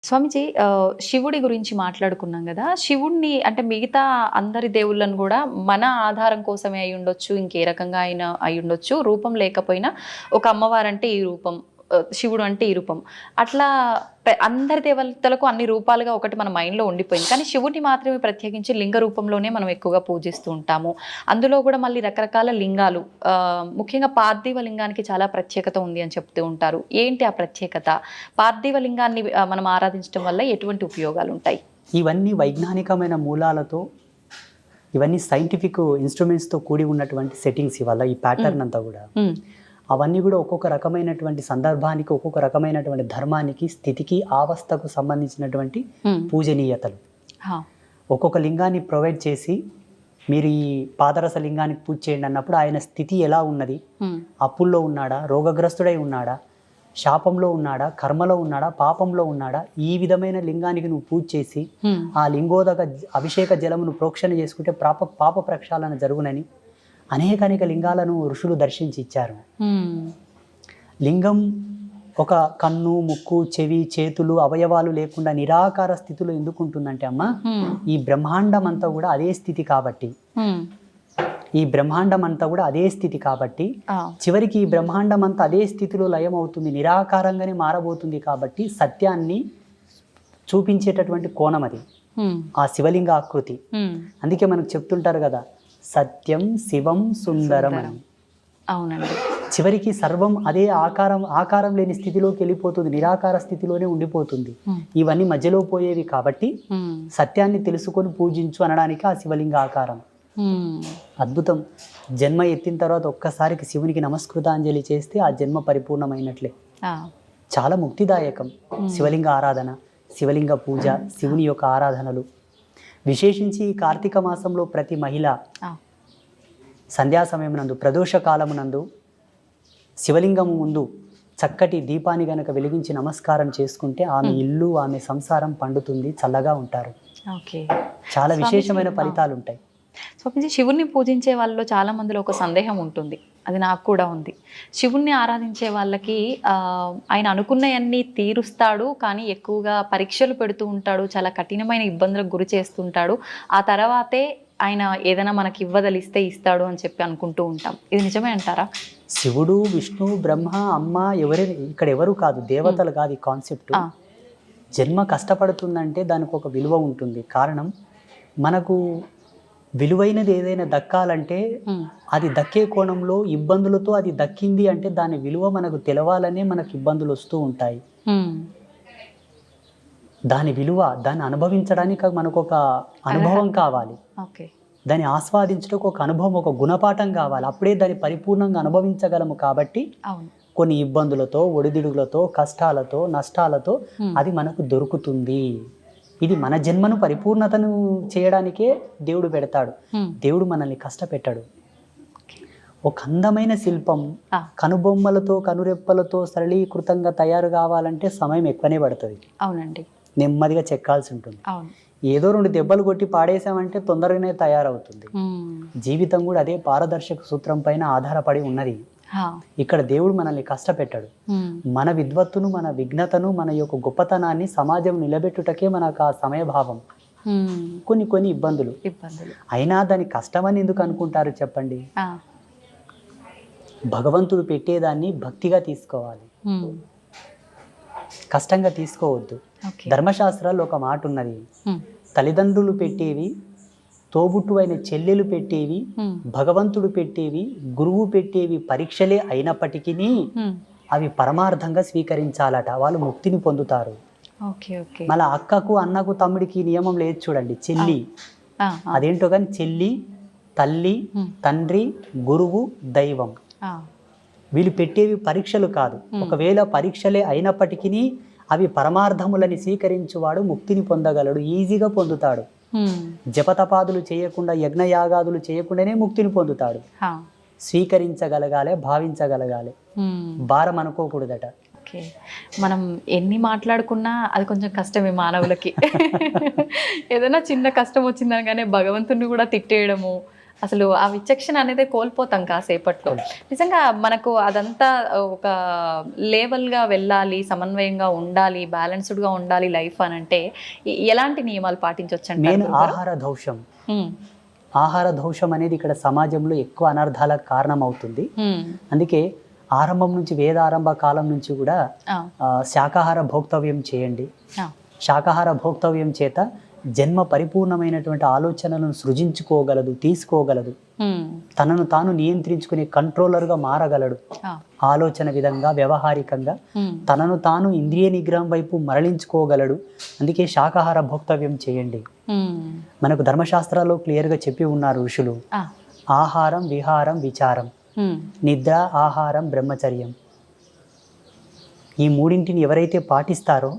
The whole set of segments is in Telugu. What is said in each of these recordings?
స్వామీజీ శివుడి గురించి మాట్లాడుకున్నాం కదా! శివుడిని అంటే మిగతా అందరి దేవుళ్ళను గూడా మన ఆధారం కోసమే అయ్యుండొచ్చు. ఇంకే రకంగా అయినా అయ్యుండొచ్చు. రూపం లేకపోయినా ఒక అమ్మవారంటే ఈ రూపం, శివుడు అంటే ఈ రూపం. అట్లా అందరి దేవతలకు అన్ని రూపాలుగా ఒకటి మన మైండ్‌లో ఉండిపోయింది. కానీ శివుడిని మాత్రమే ప్రత్యేకించి లింగ రూపంలోనే మనం ఎక్కువగా పూజిస్తూ ఉంటాము. అందులో గూడా మళ్ళీ రకరకాల లింగాలు ముఖ్యంగా పార్థివ లింగానికి చాలా ప్రత్యేకత ఉంది అని చెప్తూ ఉంటారు. ఏంటి ఆ ప్రత్యేకత? పార్థివ లింగాన్ని మనం ఆరాధించడం వల్ల ఎటువంటి ఉపయోగాలుంటాయి? ఇవన్నీ వైజ్ఞానికమైన మూలాలతో, ఇవన్నీ సైంటిఫిక్ ఇన్‌స్ట్రుమెంట్స్‌తో కూడి ఉన్నటువంటి సెట్టింగ్స్ ఇవాళ ఈ ప్యాటర్న్ అంతా గూడా. అవన్నీ కూడా ఒక్కొక్క రకమైనటువంటి సందర్భానికి, ఒక్కొక్క రకమైనటువంటి ధర్మానికి, స్థితికి, అవస్థకు సంబంధించినటువంటి పూజనీయతలు. ఒక్కొక్క లింగాన్ని ప్రొవైడ్ చేసి మీరు ఈ పాదరస లింగానికి పూజ చేయండి అన్నప్పుడు ఆయన స్థితి ఎలా ఉన్నది, అప్పుల్లో ఉన్నాడా, రోగగ్రస్తుడై ఉన్నాడా, శాపంలో ఉన్నాడా, కర్మలో ఉన్నాడా, పాపంలో ఉన్నాడా, ఈ విధమైన లింగానికి నువ్వు పూజ చేసి ఆ లింగోదక అభిషేక జలమును ప్రోక్షణ చేసుకుంటే పాప ప్రక్షాళన జరుగునని అనేక లింగాలను ఋషులు దర్శించి ఇచ్చారు. లింగం ఒక కన్ను, ముక్కు, చెవి, చేతులు, అవయవాలు లేకుండా నిరాకార స్థితిలో ఎందుకు ఉంటుందంటే అమ్మ, ఈ బ్రహ్మాండం అంతా కూడా అదే స్థితి కాబట్టి, చివరికి ఈ బ్రహ్మాండం అంతా అదే స్థితిలో లయం అవుతుంది, నిరాకారంగానే మారబోతుంది కాబట్టి సత్యాన్ని చూపించేటటువంటి కోణం అది ఆ శివలింగ ఆకృతి. అందుకే మనకు చెప్తుంటారు కదా, సత్యం శివం సుందరం అని. అవునండి. చివరికి సర్వం అదే ఆకారం లేని స్థితిలోకి వెళ్ళిపోతుంది, నిరాకార స్థితిలోనే ఉండిపోతుంది. ఇవన్నీ మధ్యలో పోయేవి కాబట్టి సత్యాన్ని తెలుసుకొని పూజించు అనడానికి ఆ శివలింగ ఆకారం. అద్భుతం. జన్మ ఎత్తిన తర్వాత ఒక్కసారికి శివునికి నమస్కృతాంజలి చేస్తే ఆ జన్మ పరిపూర్ణమైనట్లే. చాలా ముక్తిదాయకం శివలింగ ఆరాధన, శివలింగ పూజ, శివుని యొక్క ఆరాధనలు. విశేషించి ఈ కార్తీక మాసంలో ప్రతి మహిళ సంధ్యా సమయమునందు, ప్రదోష కాలమునందు శివలింగము ముందు చక్కటి దీపాన్ని గనక వెలిగించి నమస్కారం చేసుకుంటే ఆమె ఇల్లు, ఆమె సంసారం పండుతుంది, చల్లగా ఉంటారు. చాలా విశేషమైన ఫలితాలు ఉంటాయి. స్వామీజీ, శివుణ్ణి పూజించే వాళ్ళలో చాలా మందిలో ఒక సందేహం ఉంటుంది, అది నాకు కూడా ఉంది. శివుణ్ణి ఆరాధించే వాళ్ళకి ఆయన అనుకున్నవన్నీ తీరుస్తాడు, కానీ ఎక్కువగా పరీక్షలు పెడుతూ ఉంటాడు, చాలా కఠినమైన ఇబ్బందులకు గురి చేస్తుంటాడు, ఆ తర్వాతే ఆయన ఏదైనా మనకి ఇవ్వదలిస్తే ఇస్తాడు అని చెప్పి అనుకుంటూ ఉంటాం. ఇది నిజమే అంటారా? శివుడు, విష్ణు, బ్రహ్మ, అమ్మ ఇక్కడ ఎవరు కాదు, దేవతలు కాదు ఈ కాన్సెప్ట్. జన్మ కష్టపడుతుందంటే దానికి ఒక విలువ ఉంటుంది. కారణం, మనకు విలువైనది ఏదైనా దక్కాలంటే అది దక్కే కోణంలో ఇబ్బందులతో అది దక్కింది అంటే దాని విలువ మనకు తెలవాలనే మనకు ఇబ్బందులు వస్తూ ఉంటాయి. దాని విలువ, దాన్ని అనుభవించడానికి మనకు ఒక అనుభవం కావాలి, దాన్ని ఆస్వాదించడానికి ఒక అనుభవం, ఒక గుణపాఠం కావాలి. అప్పుడే దాన్ని పరిపూర్ణంగా అనుభవించగలము. కాబట్టి కొన్ని ఇబ్బందులతో, ఒడిదుడుగులతో, కష్టాలతో, నష్టాలతో అది మనకు దొరుకుతుంది. ఇది మన జన్మను పరిపూర్ణతను చేయడానికే దేవుడు పెడతాడు. దేవుడు మనల్ని కష్టపెట్టాడు. ఒక అందమైన శిల్పం కనుబొమ్మలతో, కనురెప్పలతో సరళీకృతంగా తయారు కావాలంటే సమయం ఎక్కువనే పడుతుంది. అవునండి. నెమ్మదిగా చెక్కాల్సి ఉంటుంది. ఏదో 2 దెబ్బలు కొట్టి పాడేసామంటే తొందరగానే తయారవుతుంది. జీవితం కూడా అదే పారదర్శక సూత్రం పైన ఆధారపడి ఉన్నది. ఇక్కడ దేవుడు మనల్ని కష్టపెట్టాడు. మన విద్వత్తును, మన విఘ్నతను, మన యొక్క గొప్పతనాన్ని సమాజం నిలబెట్టుటకే మనకు ఆ సమయభావం. కొన్ని ఇబ్బందులు అయినా దాని కష్టమని ఎందుకు అనుకుంటారు చెప్పండి? భగవంతుడు పెట్టేదాన్ని భక్తిగా తీసుకోవాలి, కష్టంగా తీసుకోవద్దు. ధర్మశాస్త్రాల్లో ఒక మాట ఉన్నది, తల్లిదండ్రులు పెట్టేవి, తోబుట్టు అయిన చెల్లెలు పెట్టేవి, భగవంతుడు పెట్టేవి, గురువు పెట్టేవి పరీక్షలే అయినప్పటికీ అవి పరమార్థంగా స్వీకరించాలట, వాళ్ళు ముక్తిని పొందుతారు. మళ్ళీ అక్కకు, అన్నకు, తమ్ముడికి నియమం లేదు చూడండి, చెల్లి. అదేంటో కానీ చెల్లి, తల్లి, తండ్రి, గురువు, దైవం, వీళ్ళు పెట్టేవి పరీక్షలు కాదు. ఒకవేళ పరీక్షలే అయినప్పటికీ అవి పరమార్థములని స్వీకరించువాడు ముక్తిని పొందగలడు, ఈజీగా పొందుతాడు. జపతపాదులు చేయకుండా, యజ్ఞయాగాదులు చేయకుండానే ముక్తిని పొందుతాడు. స్వీకరించగలగాలి, భావించగలగాలి, భారం అనుకోకూడదట. మనం ఎన్ని మాట్లాడుకున్నా అది కొంచెం కష్టమే మానవులకి. ఏదైనా చిన్న కష్టం వచ్చిందనగానే భగవంతుని కూడా తిట్టేయడము, అసలు ఆ విచక్షణ అనేది కోల్పోతాం కాసేపట్లో. నిజంగా మనకు అదంతా ఒక లేవల్గా వెళ్ళాలి, సమన్వయంగా ఉండాలి, బ్యాలెన్స్డ్గా ఉండాలి లైఫ్ అని అంటే ఎలాంటి నియమాలు పాటించవచ్చు మెయిన్ అంటారు? ఆహార దోషం. ఆహార దోషం అనేది ఇక్కడ సమాజంలో ఎక్కువ అనర్థాలకు కారణం అవుతుంది. అందుకే ఆరంభం నుంచి వేదారంభ కాలం నుంచి కూడా శాకాహార భోక్తవ్యం చేయండి. శాకాహార భోక్తవ్యం చేత జన్మ పరిపూర్ణమైనటువంటి ఆలోచనలను సృజించుకోగలదు, తీసుకోగలదు, తనను తాను నియంత్రించుకునే కంట్రోలర్గా మారగలడు. ఆలోచన విధంగా వ్యవహారికంగా తనను తాను ఇంద్రియ నిగ్రహం వైపు మరలించుకోగలడు. అందుకే శాకాహార భోక్తవ్యం చేయండి. మనకు ధర్మశాస్త్రాల్లో క్లియర్గా చెప్పి ఉన్నారు ఋషులు, ఆహారం విహారం విచారం, నిద్ర ఆహారం బ్రహ్మచర్యం. ఈ మూడింటిని ఎవరైతే పాటిస్తారో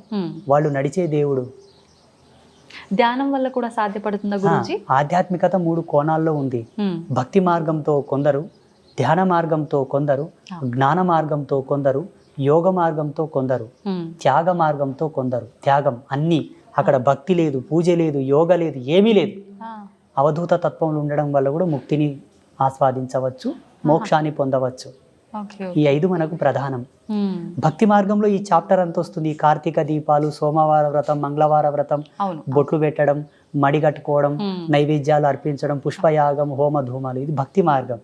వాళ్ళు నడిచే దేవుడు. ధ్యానం వల్ల కూడా సాధ్యపడుతుందా గురూజీ? ఆధ్యాత్మికత 3 కోణాల్లో ఉంది. భక్తి మార్గంతో కొందరు, ధ్యాన మార్గంతో కొందరు, జ్ఞాన మార్గంతో కొందరు, యోగ మార్గంతో కొందరు, త్యాగ మార్గంతో కొందరు. త్యాగం అన్నీ, అక్కడ భక్తి లేదు, పూజ లేదు, యోగ లేదు, ఏమీ లేదు. అవధూత తత్వంలో ఉండడం వల్ల కూడా ముక్తిని ఆస్వాదించవచ్చు, మోక్షాన్ని పొందవచ్చు. ఈ 5 మనకు ప్రధానం. భక్తి మార్గంలో ఈ చాప్టర్ అంత వస్తుంది. కార్తీక దీపాలు, సోమవార వ్రతం, మంగళవార వ్రతం, బొట్లు పెట్టడం, మడిగట్టుకోవడం, నైవేద్యాలు అర్పించడం, పుష్పయాగం, హోమ ధూమాలు, ఇది భక్తి మార్గం.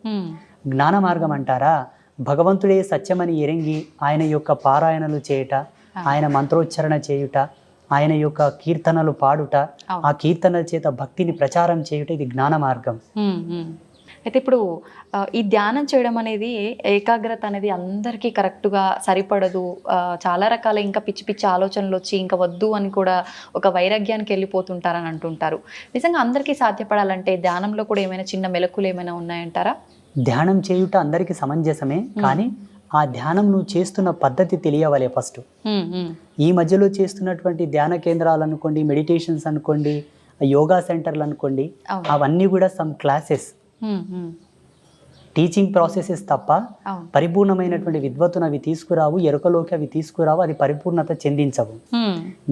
జ్ఞాన మార్గం అంటారా, భగవంతుడే సత్యమని ఎరంగి ఆయన యొక్క పారాయణలు చేయుట, ఆయన మంత్రోచ్చరణ చేయుట, ఆయన యొక్క కీర్తనలు పాడుట, ఆ కీర్తనల చేత భక్తిని ప్రచారం చేయుట, ఇది జ్ఞాన మార్గం. అయితే ఇప్పుడు ఈ ధ్యానం చేయడం అనేది, ఏకాగ్రత అనేది అందరికీ కరెక్ట్గా సరిపడదు. చాలా రకాల ఇంకా పిచ్చి పిచ్చి ఆలోచనలు వచ్చి ఇంకా వద్దు అని కూడా ఒక వైరాగ్యానికి వెళ్ళిపోతుంటారని అంటుంటారు. నిజంగా అందరికీ సాధ్యపడాలంటే ధ్యానంలో కూడా ఏమైనా చిన్న మెలకులు ఏమైనా ఉన్నాయంటారా? ధ్యానం చేయుట అందరికీ సమంజసమే, కానీ ఆ ధ్యానం నువ్వు చేస్తున్న పద్ధతి తెలియవలే ఫస్ట్. ఈ మధ్యలో చేస్తున్నటువంటి ధ్యాన కేంద్రాలు అనుకోండి, మెడిటేషన్స్ అనుకోండి, యోగా సెంటర్లు అనుకోండి, అవన్నీ కూడా సమ్ క్లాసెస్, టీచింగ్ ప్రాసెసెస్ తప్ప పరిపూర్ణమైనటువంటి విద్వత్తును అవి తీసుకురావు, ఎరుకలోకి అవి తీసుకురావు, అది పరిపూర్ణత చెందించవు.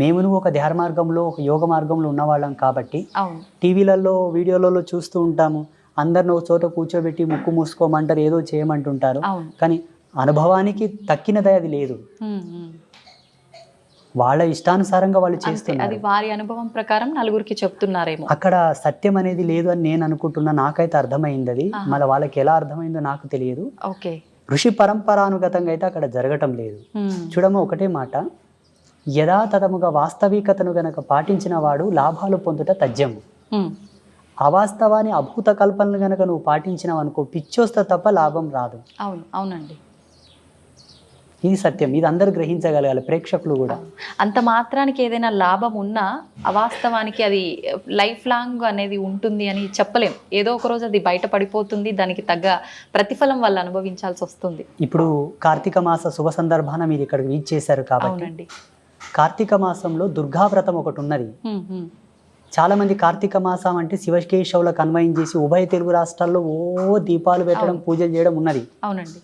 మేము ఒక ధ్యాన మార్గంలో, ఒక యోగ మార్గంలో ఉన్నవాళ్ళం కాబట్టి టీవీలలో, వీడియోలలో చూస్తూ ఉంటాము. అందరిని ఒక చోట కూర్చోబెట్టి ముక్కు మూసుకోమంటారు, ఏదో చేయమంటుంటారు, కానీ అనుభవానికి తక్కినదే అది లేదు. వాళ్ళ ఇష్టానుసారంగా వాళ్ళు చేస్తున్నారు. అది వారి అనుభవం ప్రకారం నలుగురికి చెప్తున్నారేమో. అక్కడ సత్యం అనేది లేదు అని నేను అనుకుంటున్నా. నాకైతే అర్థమైంది అది. మళ్ళీ వాళ్ళకి ఎలా అర్థమైందో నాకు తెలియదు. ఋషి పరంపరానుగతంగా అయితే అక్కడ జరగటం లేదు. చూడమ్మ, ఒకటే మాట, యథాతథముగా వాస్తవికతను గనక పాటించిన వాడు లాభాలు పొందుట తథ్యము. అవాస్తవాన్ని, అభూత కల్పనలు గనక నువ్వు పాటించినావు అనుకో, పిచ్చోస్త తప్ప లాభం రాదు. అవునండి, ఇది సత్యం. ఇది అందరూ గ్రహించగలగాలి, ప్రేక్షకులు కూడా. అంత మాత్రానికి ఏదైనా లాభం ఉన్నా అవాస్తవానికి అది లైఫ్ లాంగ్ అనేది ఉంటుంది అని చెప్పలేం. ఏదో ఒక రోజు అది బయట పడిపోతుంది, దానికి తగ్గ ప్రతిఫలం వాళ్ళు అనుభవించాల్సి వస్తుంది. ఇప్పుడు కార్తీక మాస శుభ సందర్భాన మీరు ఇక్కడికి రీచ్ చేశారు కాబట్టి, కార్తీక మాసంలో దుర్గావ్రతం ఒకటి ఉన్నది. చాలా మంది కార్తీక మాసం అంటే శివకేశవులకు అన్వయం చేసి ఉభయ తెలుగు రాష్ట్రాల్లో దీపాలు పెట్టడం, పూజలు చేయడం ఉన్నది. అవునండి.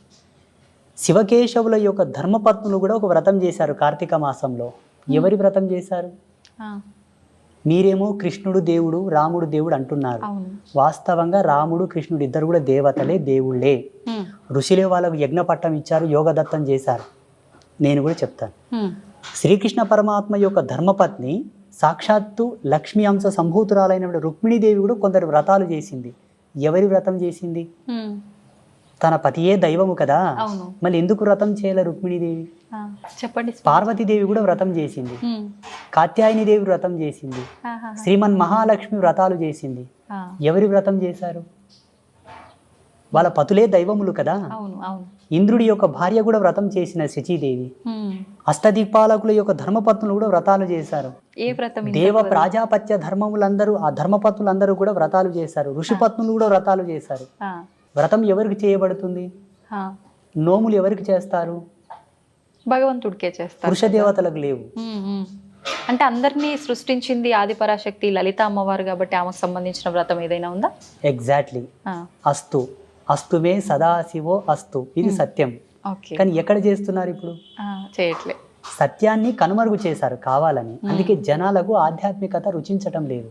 శివకేశవుల యొక్క ధర్మపత్నులు కూడా ఒక వ్రతం చేశారు కార్తీక మాసంలో. ఎవరి వ్రతం చేశారు? మీరేమో కృష్ణుడు దేవుడు, రాముడు దేవుడు అంటున్నారు. వాస్తవంగా రాముడు, కృష్ణుడు ఇద్దరు కూడా దేవతలే, దేవుళ్ళే. ఋషులే వాళ్ళకు యజ్ఞ పట్టం ఇచ్చారు, యోగదత్తం చేశారు. నేను కూడా చెప్తాను. శ్రీకృష్ణ పరమాత్మ యొక్క ధర్మపత్ని సాక్షాత్తు లక్ష్మీ అంశ సంభూతురాలైన రుక్మిణీదేవి కూడా కొందరు వ్రతాలు చేసింది. ఎవరి వ్రతం చేసింది? తన పతియే దైవము కదా, మళ్ళీ ఎందుకు వ్రతం చేయాలి రుక్మిణీదేవి? చెప్పండి. పార్వతీదేవి కూడా వ్రతం చేసింది, కాత్యాయని దేవి వ్రతం చేసింది, శ్రీమన్ మహాలక్ష్మి వ్రతాలు చేసింది. ఎవరి వ్రతం చేశారు? వాళ్ళ పతులే దైవములు కదా. ఇంద్రుడి యొక్క భార్య కూడా వ్రతం చేసిన శచీదేవి. అష్టదిక్పాలకుల యొక్క ధర్మపత్నులు కూడా వ్రతాలు చేశారు. దేవ ప్రాజాపత్య ధర్మములందరూ, ఆ ధర్మపత్నులందరూ కూడా వ్రతాలు చేశారు. ఋషిపత్నులు కూడా వ్రతాలు చేశారు. వ్రతం ఎవరికి చేయబడుతుంది? నోములు ఎవరికి చేస్తారు? భగవంతుడికే చేస్తారు, పురుష దేవతలకు లేవు. అంటే అందరినీ సృష్టించింది ఆదిపరాశక్తి లలిత అమ్మవారు కాబట్టి ఆమెకు సంబంధించిన వ్రతం ఏదైనా ఉందా? ఎగ్జాక్ట్లీ. అస్తు అస్తుమే సదాశివో అస్తు, ఇది సత్యం. కానీ ఎక్కడ చేస్తున్నారు ఇప్పుడు? చేయట్లే. సత్యాన్ని కనుమరుగు చేశారు కావాలని. అందుకే జనాలకు ఆధ్యాత్మికత రుచించటం లేదు.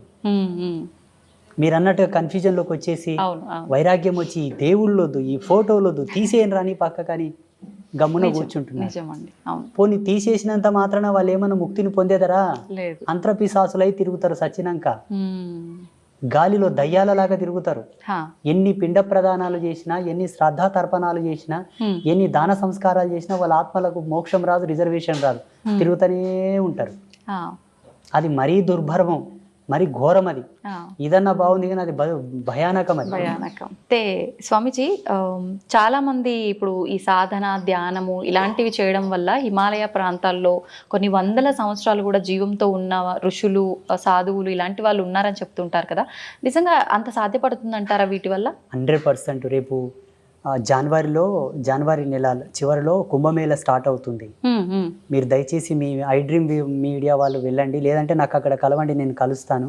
మీరు అన్నట్టుగా కన్ఫ్యూజన్లోకి వచ్చేసి అవును అవును వైరాగ్యం వచ్చి ఈ దేవుళ్ళొద్దు ఈ ఫోటోలొద్దు తీసేయని రాని పక్క కానీ గమ్మున కూర్చుంటున్నారు. నిజమండి. అవును. పోనీ తీసేసినంత మాత్రాన వాళ్ళు ఏమైనా ముక్తిని పొందేదరా? లేదు. అంత్రపిశాసులై తిరుగుతారు సచ్చినాక, హ్మ్. గాలిలో దయ్యాలలాగా తిరుగుతారు. హా. ఎన్ని పిండ ప్రదానాలు చేసినా, ఎన్ని శ్రద్ధా తర్పణాలు చేసినా, హ్మ్. ఎన్ని దాన సంస్కారాలు చేసినా వాళ్ళ ఆత్మలకు మోక్షం రాదు, రిజర్వేషన్ రాదు, తిరుగుతూనే ఉంటారు. హా. అది మరీ దుర్భర్మం, మరీ ఘోరం. అది ఆ. ఇదన్నా బాగుంది కానీ అది భయానకం. అది భయానకం. అయితే స్వామీజీ, చాలా మంది ఇప్పుడు ఈ సాధన, ధ్యానము ఇలాంటివి చేయడం వల్ల హిమాలయ ప్రాంతాల్లో కొన్ని వందల సంవత్సరాలు కూడా జీవంతో ఉన్న ఋషులు, సాధువులు ఇలాంటి వాళ్ళు ఉన్నారని చెప్తుంటారు కదా, నిజంగా అంత సాధ్యపడుతుందంటారా వీటి వల్ల? 100%. రేపు జనవరి నెల చివరిలో కుంభమేళ స్టార్ట్ అవుతుంది. మీరు దయచేసి మీ ఐ డ్రీమ్ మీడియా వాళ్ళు వెళ్ళండి, లేదంటే నాకు అక్కడ కలవండి, నేను కలుస్తాను.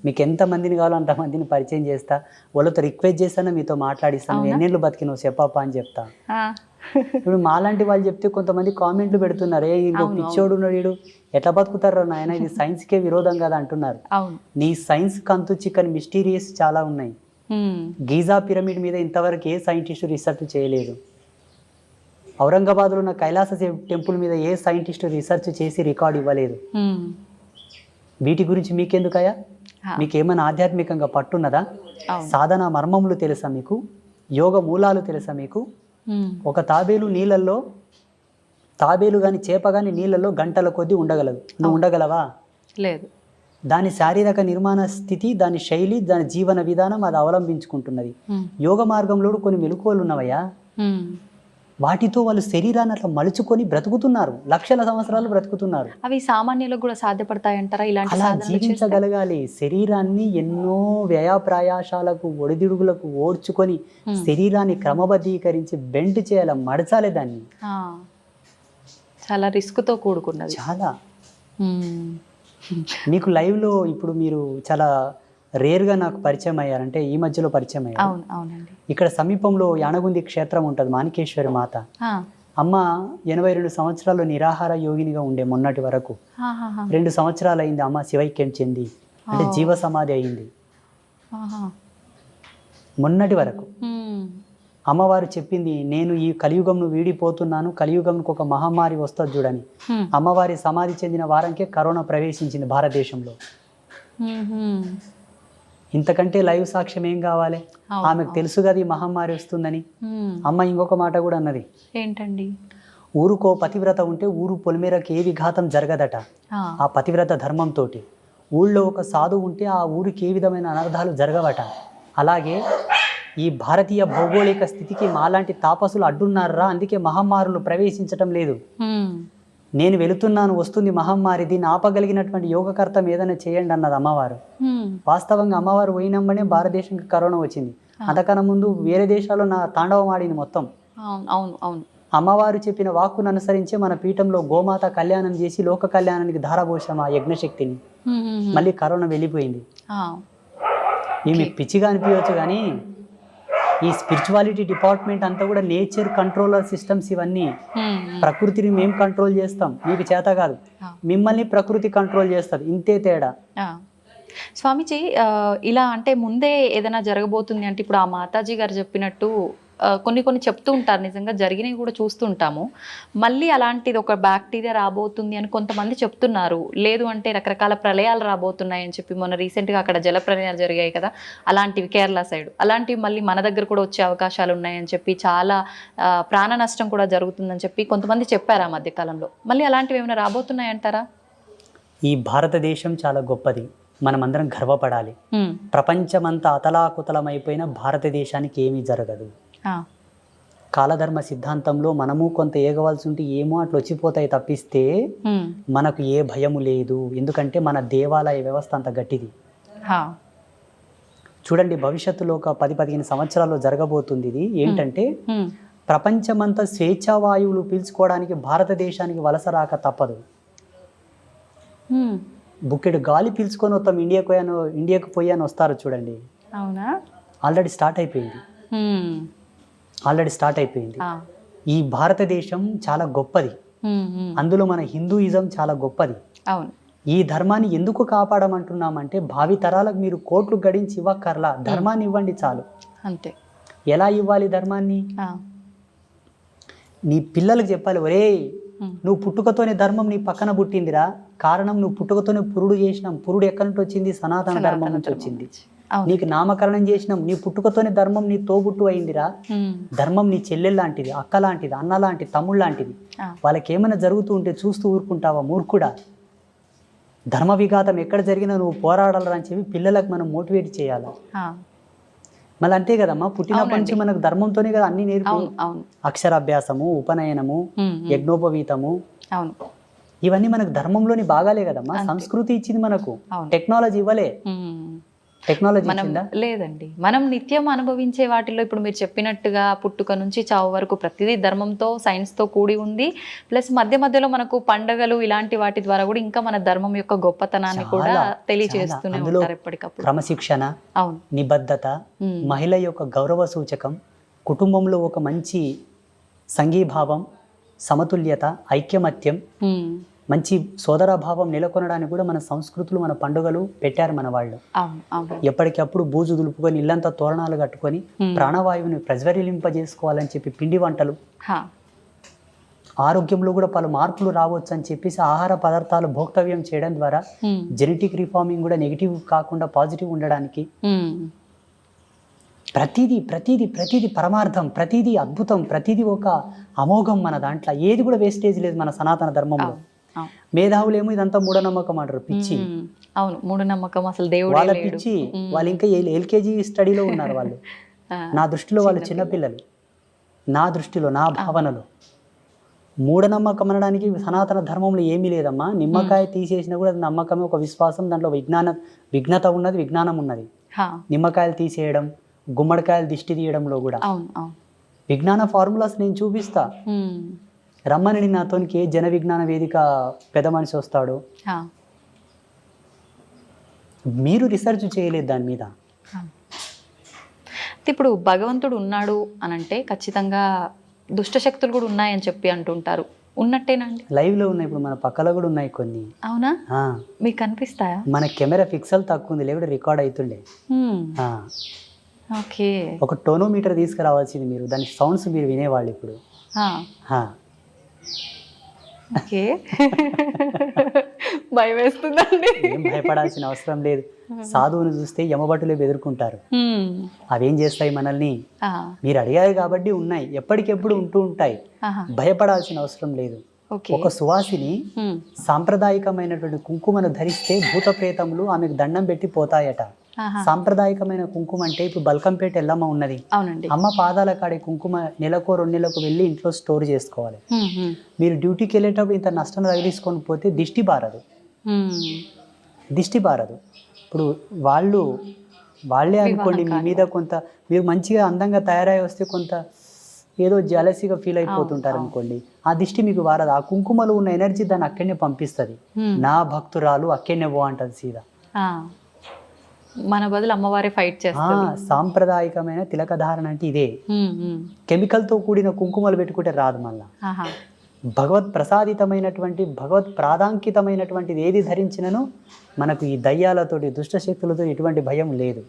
మీకు ఎంత మందిని కావాలో అంతమందిని పరిచయం చేస్తా, వాళ్ళతో రిక్వెస్ట్ చేస్తాను, మీతో మాట్లాడిస్తాను, ఎన్నేళ్ళు బతికినావు చెప్పప్ప అని చెప్తా. ఇప్పుడు మాలాంటి వాళ్ళు చెప్తే కొంతమంది కామెంట్లు పెడుతున్నారు, ఏ ఇంకో పిచ్చోడు వీడు ఎట్లా బతుకుతారు నాయన, ఇది సైన్స్కే విరోధం కదా అంటున్నారు. నీ సైన్స్ కంతు చిక్కని మిస్టీరియస్ చాలా ఉన్నాయి. గీజా పిరమిడ్ మీద ఇంతవరకు ఏ సైంటిస్టు రీసెర్చ్ చేయలేదు. ఔరంగాబాద్లో ఉన్న కైలాస టెంపుల్ మీద ఏ సైంటిస్టు రీసెర్చ్ చేసి రికార్డ్ ఇవ్వలేదు. వీటి గురించి మీకెందుకయ్యా? మీకేమైనా ఆధ్యాత్మికంగా పట్టున్నదా? సాధన మర్మములు తెలుసా మీకు? యోగ మూలాలు తెలుసా మీకు? ఒక తాబేలు కానీ చేప కానీ నీళ్ళల్లో గంటల కొద్దీ ఉండగలదు. నువ్వు ఉండగలవా? లేదు. దాని శారీరక నిర్మాణ స్థితి, దాని శైలి, దాని జీవన విధానం అది అవలంబించుకుంటున్నది. యోగ మార్గంలో కొన్ని మెలకువలు ఉన్నవయ్యా, వాటితో వాళ్ళు శరీరాన్ని అట్లా మలుచుకొని బ్రతుకుతున్నారు, లక్షల సంవత్సరాలు బ్రతుకుతున్నారు. అవి సామాన్యులకు కూడా సాధ్యపడతాయంటారా? అలా జీవించగలగాలి. శరీరాన్ని ఎన్నో వ్యయప్రయాసాలకు, ఒడిదుడుగులకు ఓడ్చుకొని శరీరాన్ని క్రమబద్ధీకరించి బెండ్ చేయాలి, మడచాలి దాన్ని. చాలా రిస్క్తో కూడుకున్నది. చాలా. మీకు లైవ్లో ఇప్పుడు మీరు చాలా రేర్గా నాకు పరిచయం అయ్యారంటే ఈ మధ్యలో పరిచయం అయ్యారు. ఇక్కడ సమీపంలో యానగుంది క్షేత్రం ఉంటుంది, మాణికేశ్వరి మాత. అమ్మ 82 సంవత్సరాలు నిరాహార యోగినిగా ఉండే మొన్నటి వరకు. 2 సంవత్సరాలు అయింది అమ్మ శివైక్యం చెంది, అంటే జీవ సమాధి అయింది. మొన్నటి వరకు అమ్మవారు చెప్పింది, నేను ఈ కలియుగంను వీడిపోతున్నాను, కలియుగంకు ఒక మహమ్మారి వస్తుంది చూడని. అమ్మవారి సమాధి చెందిన వారంకే కరోనా ప్రవేశించింది భారతదేశంలో. ఇంతకంటే లైవ్ సాక్ష్యం ఏం కావాలి? ఆమెకు తెలుసు కదా ఈ మహమ్మారి వస్తుందని. అమ్మ ఇంకొక మాట కూడా అన్నది, ఏంటండి? ఊరుకో పతివ్రత ఉంటే ఊరు పొలిమేరకు ఏ విఘాతం జరగదట. ఆ పతివ్రత ధర్మంతో ఊళ్ళో ఒక సాధువు ఉంటే ఆ ఊరికి ఏ విధమైన అనర్థాలు జరగవట. అలాగే ఈ భారతీయ భౌగోళిక స్థితికి మాలాంటి తాపసులు అడ్డున్నారా, అందుకే మహమ్మారులు ప్రవేశించటం లేదు. నేను వెళుతున్నాను, వస్తుంది మహమ్మారి, దీన్ని ఆపగలిగినటువంటి యోగకర్తం ఏదైనా చేయండి అన్నది అమ్మవారు. వాస్తవంగా అమ్మవారు పోయినమ్మనే భారతదేశంకి కరోనా వచ్చింది. అంతకన్నా ముందు వేరే దేశాల్లో నా తాండవం ఆడింది మొత్తం. అమ్మవారు చెప్పిన వాక్కును అనుసరించే మన పీఠంలో గోమాత కళ్యాణం చేసి లోక కళ్యాణానికి ధారపోసాం ఆ యజ్ఞశక్తిని. మళ్ళీ కరోనా వెళ్ళిపోయింది. ఈమె పిచ్చిగా అనిపించవచ్చు కానీ ఈ స్పిరిచువాలిటీ డిపార్ట్మెంట్ అంతా కూడా నేచర్ కంట్రోలర్ సిస్టమ్స్ ఇవన్నీ. ప్రకృతిని మేము కంట్రోల్ చేస్తాం, మీకు చేత కాదు. మిమ్మల్ని ప్రకృతి కంట్రోల్ చేస్తుంది, ఇంతే తేడా. స్వామీజీ, ఇలా అంటే ముందే ఏదైనా జరగబోతుంది అంటే, ఇప్పుడు ఆ మాతాజీ గారు చెప్పినట్టు కొన్ని చెప్తూ ఉంటారు, నిజంగా జరిగినవి కూడా చూస్తుంటాము. మళ్ళీ అలాంటిది ఒక బ్యాక్టీరియా రాబోతుంది అని కొంతమంది చెప్తున్నారు. లేదు అంటే రకరకాల ప్రళయాలు రాబోతున్నాయి అని చెప్పి, మొన్న రీసెంట్గా అక్కడ జల ప్రళయాలు జరిగాయి కదా, అలాంటివి కేరళ సైడ్, అలాంటివి మళ్ళీ మన దగ్గర కూడా వచ్చే అవకాశాలు ఉన్నాయని చెప్పి, చాలా ప్రాణ నష్టం కూడా జరుగుతుందని చెప్పి కొంతమంది చెప్పారు ఆ మధ్యకాలంలో. మళ్ళీ అలాంటివి ఏమైనా రాబోతున్నాయంటారా? ఈ భారతదేశం చాలా గొప్పది, మనమందరం గర్వపడాలి. ప్రపంచమంతా అతలాకుతలమైపోయిన భారతదేశానికి ఏమీ జరగదు. కాలధర్మ సిద్ధాంతంలో మనము కొంత ఏగవలసి ఉంటే ఏమో అట్లా వచ్చిపోతాయి తప్పిస్తే మనకు ఏ భయము లేదు. ఎందుకంటే మన దేవాలయ వ్యవస్థ అంత గట్టిది. చూడండి, భవిష్యత్తులో ఒక 10-15 సంవత్సరాల్లో జరగబోతుంది ఇది. ఏంటంటే ప్రపంచమంతా స్వేచ్ఛావాయువులు పీల్చుకోవడానికి భారతదేశానికి వలస రాక తప్పదు. బుక్కెడు గాలి పీల్చుకొని వస్తాం, ఇండియాకు పోయాను వస్తారు చూడండి. అవునా? ఆల్రెడీ స్టార్ట్ అయిపోయింది. ఈ భారతదేశం చాలా గొప్పది, అందులో మన హిందూయిజం చాలా గొప్పది. ఈ ధర్మాన్ని ఎందుకు కాపాడమంటున్నామంటే భావి తరాలకు మీరు కోట్లు గడించి ఇవ్వక్కర్లా, ధర్మాన్ని ఇవ్వండి చాలు. అంతే. ఎలా ఇవ్వాలి ధర్మాన్ని? ఆ, నీ పిల్లలకు చెప్పాలి, ఒరేయ్ నువ్వు పుట్టుకతోనే ధర్మం నీ పక్కన పుట్టిందిరా, కారణం నువ్వు పుట్టుకతోనే పురుడు చేసినాం, పురుడు ఎక్కడి నుంచి వచ్చింది? సనాతన ధర్మం నుంచి వచ్చింది. అవును. నీకు నామకరణం చేసినాం, నీ పుట్టుకతోనే ధర్మం నీ తోబుట్టు అయిందిరా. ఉమ్, ధర్మం నీ చెల్లెలు లాంటిది, అక్క లాంటిది, అన్న లాంటిది, తమ్ముడు లాంటిది. ఆ, వాళ్ళకి ఏమైనా జరుగుతూ ఉంటే చూస్తూ ఊరుకుంటావా మూర్ఖుడా? ధర్మ విఘాతం ఎక్కడ జరిగినా నువ్వు పోరాడాలని అని చెప్పి పిల్లలకు మనం మోటివేట్ చేయాలి. ఆ, మళ్ళీ అంతే కదమ్మా, పుట్టినప్పటి నుంచి మనకు ధర్మంతోనే కదా అన్ని నేర్పు. అవును అవును. అక్షరాభ్యాసము, ఉపనయనము, ఉమ్, యజ్ఞోపవీతము, అవును. ఇవన్నీ మనకు ధర్మంలోని భాగాలే కదమ్మా. సంస్కృతి ఇచ్చింది మనకు, అవును. టెక్నాలజీ ఇవ్వలే. ఉమ్. టెక్నాలజీ మనం ఇచ్చిందా? లేదండి, మనం నిత్యం అనుభవించే వాటిలో ఇప్పుడు మీరు చెప్పినట్టుగా పుట్టుక నుంచి చావు వరకు ప్రతిదీ ధర్మంతో సైన్స్తో కూడి ఉంది. ప్లస్ మధ్య మధ్యలో మనకు పండగలు ఇలాంటి వాటి ద్వారా కూడా ఇంకా మన ధర్మం యొక్క గొప్పతనాన్ని కూడా చాలా, తెలియజేస్తూనే అందులో ఉంటారు ఎప్పటికప్పుడు. క్రమశిక్షణ, అవును. నిబద్ధత, ఉమ్, మహిళ యొక్క గౌరవ సూచకం, కుటుంబంలో ఒక మంచి సంఘీభావం, సమతుల్యత, ఐక్యమత్యం, ఉమ్, మంచి సోదరభావం నెలకొనడానికి కూడా మన సంస్కృతులు, మన పండుగలు పెట్టారు మన వాళ్ళు. అవును అవును. ఎప్పటికప్పుడు బూజు దులుపుకొని ఇల్లంతా తోరణాలు కట్టుకొని ప్రాణవాయువుని ప్రజ్వరిలింపజేసుకోవాలని చెప్పి పిండి వంటలు, హా, ఆరోగ్యంలో కూడా పలు మార్పులు రావచ్చు అని చెప్పేసి ఆహార పదార్థాలు భోక్తవ్యం చేయడం ద్వారా ఉమ్, జెనెటిక్ రిఫార్మింగ్ కూడా నెగిటివ్ కాకుండా పాజిటివ్ ఉండడానికి ఉమ్, ప్రతిదీ ప్రతిదీ ప్రతిదీ పరమార్థం, ప్రతిదీ అద్భుతం, ప్రతిదీ ఒక అమోఘం మన దాంట్లో. ఏది కూడా వేస్టేజ్ లేదు మన సనాతన ధర్మంలో. అవును అవును. మేధావులేమో ఇదంతా మూఢనమ్మకం అంటారు, పిచ్చి. ఉమ్, అవును, మూఢనమ్మకం, అసలు దేవుడే వాళ్ళ లేడు. పిచ్చి, వాళ్ళు ఇంకా ఎల్కేజీ స్టడీలో ఉన్నారు వాళ్ళు. ఆ, నా దృష్టిలో వాళ్ళు చిన్నపిల్లలు, నా దృష్టిలో, నా భావనలో. మూఢనమ్మకం అనడానికి సనాతన ధర్మంలో ఏమీ లేదమ్మా. నిమ్మకాయ తీసేసినా కూడా అది నమ్మకమే, ఒక విశ్వాసం, దాంట్లో విఘ్నత ఉన్నది, విజ్ఞానం ఉన్నది. హా, నిమ్మకాయలు తీసేయడం, గుమ్మడికాయలు దిష్టి తీయడంలో కూడా అవును అవును. విజ్ఞాన ఫార్ములాస్ నేను చూపిస్తా. ఉమ్, రమ్మని నాతోనికి జన విజ్ఞాన వేదిక పెద్ద మనిషి వస్తాడు, హా, మీరు రీసెర్చ్ చేయలేదు దాని మీద. హా. ఇప్పుడు భగవంతుడు ఉన్నాడు అని అంటే ఖచ్చితంగా దుష్టశక్తులు కూడా ఉన్నాయని చెప్పి అంటుంటారు. ఉన్నట్టేనండి? లైవ్లో ఉన్నాయి, ఇప్పుడు మన పక్కలో కూడా ఉన్నాయి కొన్ని. అవునా? ఆ, మీకు కనిపిస్తాయా? మన కెమెరా పిక్సెల్ తక్కువ ఉంది, లేకపోతే రికార్డ్ అవుతుండే. ఉమ్, ఆ, ఓకే. ఒక టోనోమీటర్ తీసుకురావాల్సింది మీరు, దాని సౌండ్స్ మీరు వినేవాళ్ళు ఇప్పుడు. ఆ, ఆ, ఓకే. భయం వేస్తుందండి. ఏం భయపడాల్సిన అవసరం లేదు. సాధువుని చూస్తే యమభటులే బెదురుకుంటారు. ఉమ్, అవేం చేస్తాయి మనల్ని? ఆ, మీరు అడిగారు కాబట్టి ఉన్నాయి, ఎప్పటికెప్పుడు ఉంటూ ఉంటాయి, ఆహా, భయపడాల్సిన అవసరం లేదు. ఓకే. ఒక సువాసిని ఉమ్, సాంప్రదాయకమైనటువంటి కుంకుమను ధరిస్తే భూత ప్రేతములు ఆమెకు దండం పెట్టి పోతాయట. ఆహా, సాంప్రదాయకమైన కుంకుమ అంటే ఇప్పుడు బల్కంపేట ఎల్లమ్మ ఉన్నది, అవునండి. అమ్మ పాదాల కాడే కుంకుమ నెలకో 2 నెలలకు వెళ్ళి ఇంట్లో స్టోర్ చేసుకోవాలి. ఉమ్, ఉమ్, మీరు డ్యూటీకి వెళ్ళేటప్పుడు ఇంత నష్టం తగిలిసుకొని పోతే దిష్టి బారదు, ఉమ్, దిష్టి బారదు. ఇప్పుడు వాళ్ళే అనుకోండి, మీ మీద కొంత మీరు మంచిగా అందంగా తయారై వస్తే కొంత ఏదో జలసీగా ఫీల్ అయిపోతుంటారు అనుకోండి, ఆ దిష్టి మీకు వారదు. ఆ కుంకుమలో ఉన్న ఎనర్జీ దాన్ని అక్కడనే పంపిస్తుంది. ఉమ్, నా భక్తురాలు అక్కడనే పో అంటది సీదా. ఆ, మన బదులు అమ్మవారే ఫైట్ చేస్తారు. సాంప్రదాయకమైన తిలకధారణ అంటే ఇదే. ఉమ్, ఉమ్, కెమికల్తో కూడిన కుంకుమలు పెట్టుకుంటే రాదు. మళ్ళా ఆహా, భగవత్ ప్రసాదితమైనటువంటి, భగవత్ ప్రాధాంకితమైనటువంటిది ఏది ధరించినను మనకు ఈ దయ్యాలతోటి, దుష్టశక్తులతో ఎటువంటి భయం లేదు.